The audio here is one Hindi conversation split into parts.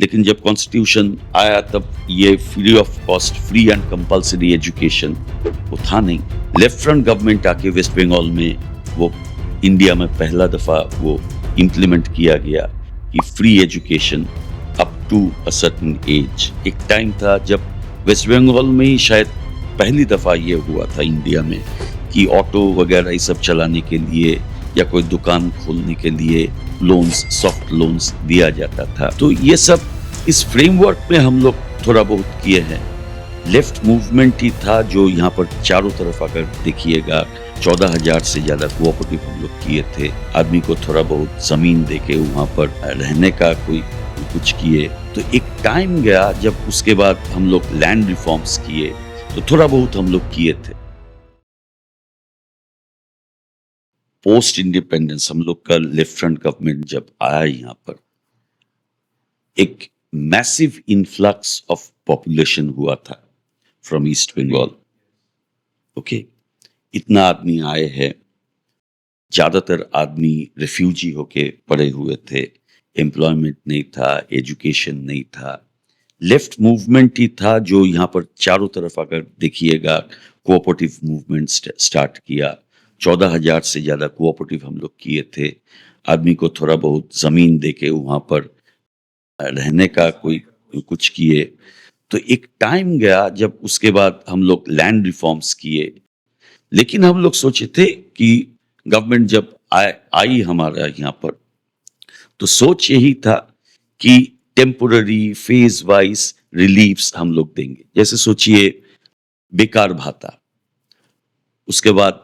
लेकिन जब कॉन्स्टिट्यूशन आया तब ये free of cost free and compulsory education वो था नहीं। लेफ्ट फ्रंट गवर्नमेंट आके वेस्ट बंगाल में वो इंडिया में पहला दफा वो इम्प्लीमेंट किया गया कि free education up to a certain age. एक टाइम था जब वेस्ट बंगाल में ही शायद पहली दफा ये हुआ था इंडिया में कि ऑटो वगैरह ये सब चलाने के लिए या कोई दुकान खोलने के लिए लोन्स, सॉफ्ट लोन्स दिया जाता था। तो ये सब इस फ्रेमवर्क में हम लोग थोड़ा बहुत किए हैं। लेफ्ट मूवमेंट ही था जो यहाँ पर चारों तरफ अगर देखिएगा 14,000 से ज्यादा कोऑपरेटिव हम लोग किए थे। आदमी को थोड़ा बहुत जमीन देके वहां पर रहने का कोई कुछ किए। तो एक टाइम गया जब उसके बाद हम लोग लैंड रिफॉर्म्स किए, तो थोड़ा बहुत हम लोग किए थे। पोस्ट इंडिपेंडेंस हम लोग का लेफ्ट फ्रंट गवर्नमेंट जब आया यहाँ पर, एक मैसिव इन्फ्लक्स ऑफ पॉपुलेशन हुआ था फ्रॉम ईस्ट बंगाल। ओके, इतना आदमी आए हैं, ज्यादातर आदमी रिफ्यूजी होके पड़े हुए थे, एम्प्लॉयमेंट नहीं था, एजुकेशन नहीं था। लेफ्ट मूवमेंट ही था जो यहाँ पर चारों तरफ अगर देखिएगा कोऑपरेटिव मूवमेंट स्टार्ट किया। 14,000 से ज्यादा कोऑपरेटिव हम लोग किए थे। आदमी को थोड़ा बहुत जमीन देके वहां पर रहने का कोई कुछ किए। तो एक टाइम गया जब उसके बाद हम लोग लैंड रिफॉर्म्स किए। लेकिन हम लोग सोचे थे कि गवर्नमेंट जब आई हमारा यहाँ पर, तो सोच यही था कि टेम्पोररी फेज वाइज रिलीफ्स हम लोग देंगे। जैसे सोचिए बेकार भाता, उसके बाद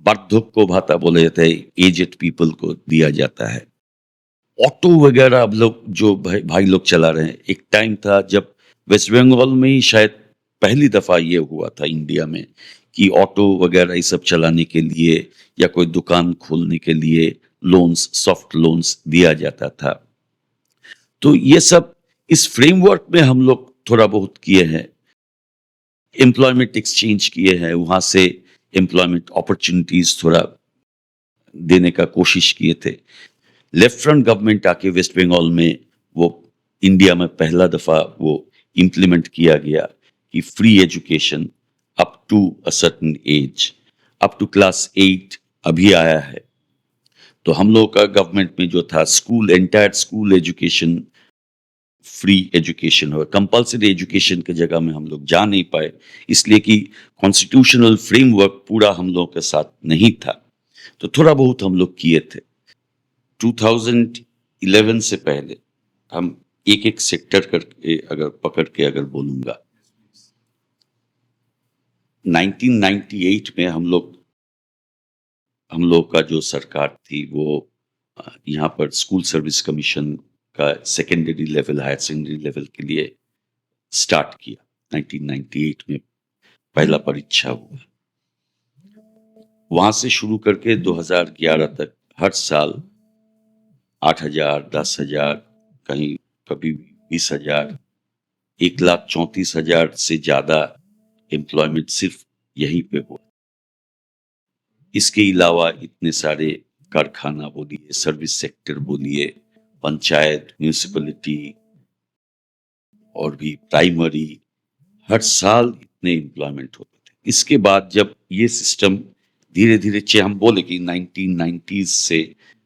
वार्धक्य भाता बोला जाता है, एजेड पीपल को दिया जाता है। ऑटो वगैरह अब लोग जो भाई लोग चला रहे हैं, एक टाइम था जब वेस्ट बंगाल में ही शायद पहली दफा ये हुआ था इंडिया में कि ऑटो वगैरह ये सब चलाने के लिए या कोई दुकान खोलने के लिए लोन्स, सॉफ्ट लोन्स दिया जाता था। तो ये सब इस फ्रेमवर्क में हम लोग थोड़ा बहुत किए हैं। एम्प्लॉयमेंट एक्सचेंज किए हैं, वहां से एम्प्लॉयमेंट अपॉर्चुनिटीज थोड़ा देने का कोशिश किए थे। लेफ्ट फ्रंट गवर्नमेंट आके वेस्ट बंगाल में वो इंडिया में पहला दफा वो इम्प्लीमेंट किया गया कि free education up to a certain age, up to class 8 अभी आया है। तो हम लोग का गवर्नमेंट में जो था school, entire school education free education हो, कंपल्सरी एजुकेशन के जगह में हम लोग जा नहीं पाए, इसलिए कि कॉन्स्टिट्यूशनल फ्रेमवर्क पूरा हम लोग के साथ नहीं था। तो थोड़ा बहुत हम लोग किए थे। 2011 से पहले हम एक एक सेक्टर करके अगर पकड़ के अगर बोलूंगा, 1998 में हम लोग का जो सरकार थी वो यहाँ पर स्कूल सर्विस कमीशन का secondary level, higher secondary level के लिए स्टार्ट किया। 1998 में पहला परीक्षा हुआ। वहां से शुरू करके 2011 तक हर साल 8,000, 10,000, कहीं कभी 20,000, 1,34,000 से ज्यादा एम्प्लॉयमेंट सिर्फ यहीं पे हुआ। इसके अलावा इतने सारे कारखाना बोलिए, सर्विस सेक्टर बोलिए, पंचायत, म्यूनिसिपैलिटी और भी प्राइमरी, हर साल इतने एम्प्लॉयमेंट होते थे। इसके बाद जब ये सिस्टम धीरे धीरे हम बोले कि 1990s से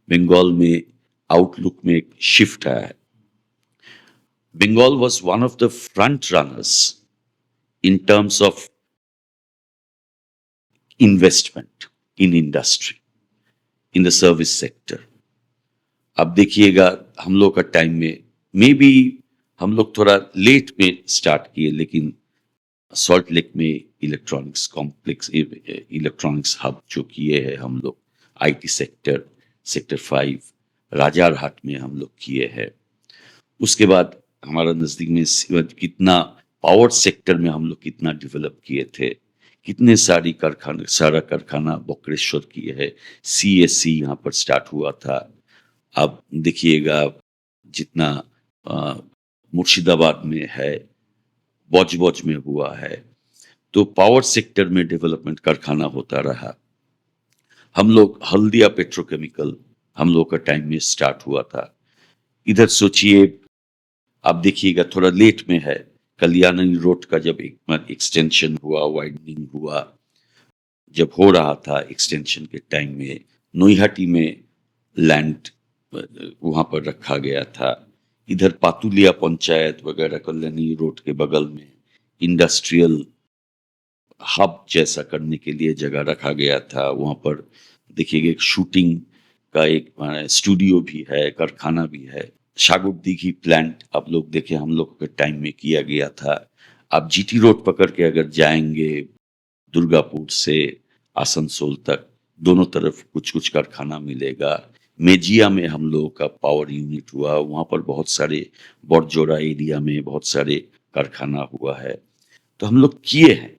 बंगाल में आउटलुक में एक शिफ्ट आया है। Bengal was one of the front runners in terms of investment in industry, in the service sector. अब देखिएगा हम लोग का टाइम में मे बी हम लोग थोड़ा लेट में स्टार्ट किए, लेकिन सॉल्ट लेक में इलेक्ट्रॉनिक्स कॉम्प्लेक्स, इलेक्ट्रॉनिक्स हब जो किए हैं हम लोग, आईटी सेक्टर, सेक्टर 5, राजारहाट में हम लोग किए हैं। उसके बाद हमारा नजदीक में कितना पावर सेक्टर में हम लोग कितना डेवलप किए थे, कितने सारा कारखाना बोक्रेश्वर किए है। सीएससी यहाँ पर स्टार्ट हुआ था। अब देखिएगा जितना मुर्शिदाबाद में है, बौज में हुआ है। तो पावर सेक्टर में डेवलपमेंट कारखाना होता रहा। हम लोग हल्दिया पेट्रोकेमिकल हम लोग का टाइम में स्टार्ट हुआ था। इधर सोचिए आप देखिएगा थोड़ा लेट में है, कल्याणी रोड का जब एक एक्सटेंशन हुआ, वाइडनिंग हुआ, जब हो रहा था एक्सटेंशन के टाइम में नोईहाटी में लैंड वहां पर रखा गया था। इधर पातुलिया पंचायत वगैरह कल्याणी रोड के बगल में इंडस्ट्रियल हब जैसा करने के लिए जगह रखा गया था। वहां पर देखिएगा एक शूटिंग का एक स्टूडियो भी है, कारखाना भी है। शागुफ्ती प्लांट आप लोग देखे, हम लोग के टाइम में किया गया था। आप जीटी रोड पकड़ के अगर जाएंगे दुर्गापुर से आसनसोल तक, दोनों तरफ कुछ कुछ कारखाना मिलेगा। मेजिया में हम लोगों का पावर यूनिट हुआ, वहां पर बहुत सारे, बड़जोरा एरिया में बहुत सारे कारखाना हुआ है। तो हम लोग किए हैं,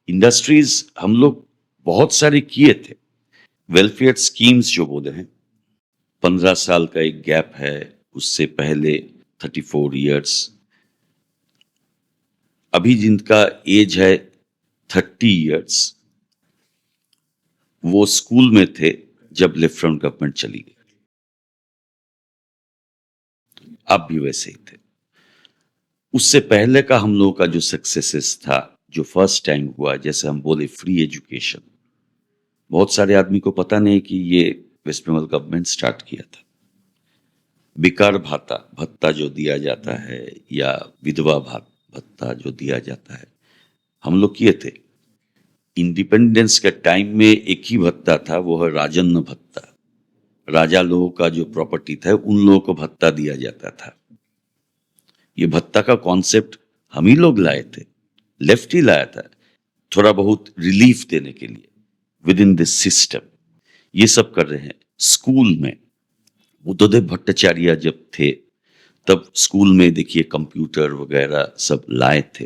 इंडस्ट्रीज हम लोग बहुत सारे किए थे। वेलफेयर स्कीम्स जो बोले हैं, 15 साल का एक गैप है, उससे पहले 34 इयर्स। अभी जिनका एज है 30 इयर्स, वो स्कूल में थे जब लेफ्ट फ्रंट गवर्नमेंट चली गई। आप भी वैसे ही थे। उससे पहले का हम लोगों का जो सक्सेसेस था, जो फर्स्ट टाइम हुआ, जैसे हम बोले फ्री एजुकेशन, बहुत सारे आदमी को पता नहीं कि ये वेस्ट बंगाल गवर्नमेंट स्टार्ट किया था। बेकार भाता भत्ता जो दिया जाता है, या विधवा भत्ता जो दिया जाता है, हम लोग किए थे। इंडिपेंडेंस के टाइम में एक ही भत्ता था, वो है राजन्न भत्ता। राजा लोगों का जो प्रॉपर्टी था उन लोगों को भत्ता दिया जाता था। ये भत्ता का कॉन्सेप्ट हम ही लोग लाए थे, लेफ्ट ही लाया था, थोड़ा बहुत रिलीफ देने के लिए विद इन दिस सिस्टम। ये सब कर रहे हैं। स्कूल में बुद्धदेव भट्टाचार्य जब थे, तब स्कूल में देखिए कंप्यूटर वगैरह सब लाए थे।